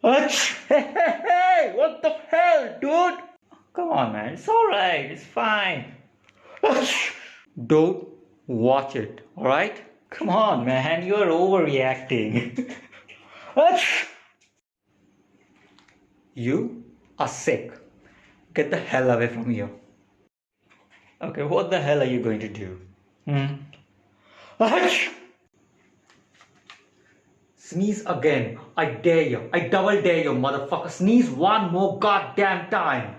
Hey, what the hell, dude? Come on, man. It's alright. It's fine. Don't watch it, alright? Come on, man. You're overreacting. You are sick. Get the hell away from here. Okay, what the hell are you going to do? Hmm? Sneeze again. I dare you. I double dare you, motherfucker. Sneeze one more goddamn time.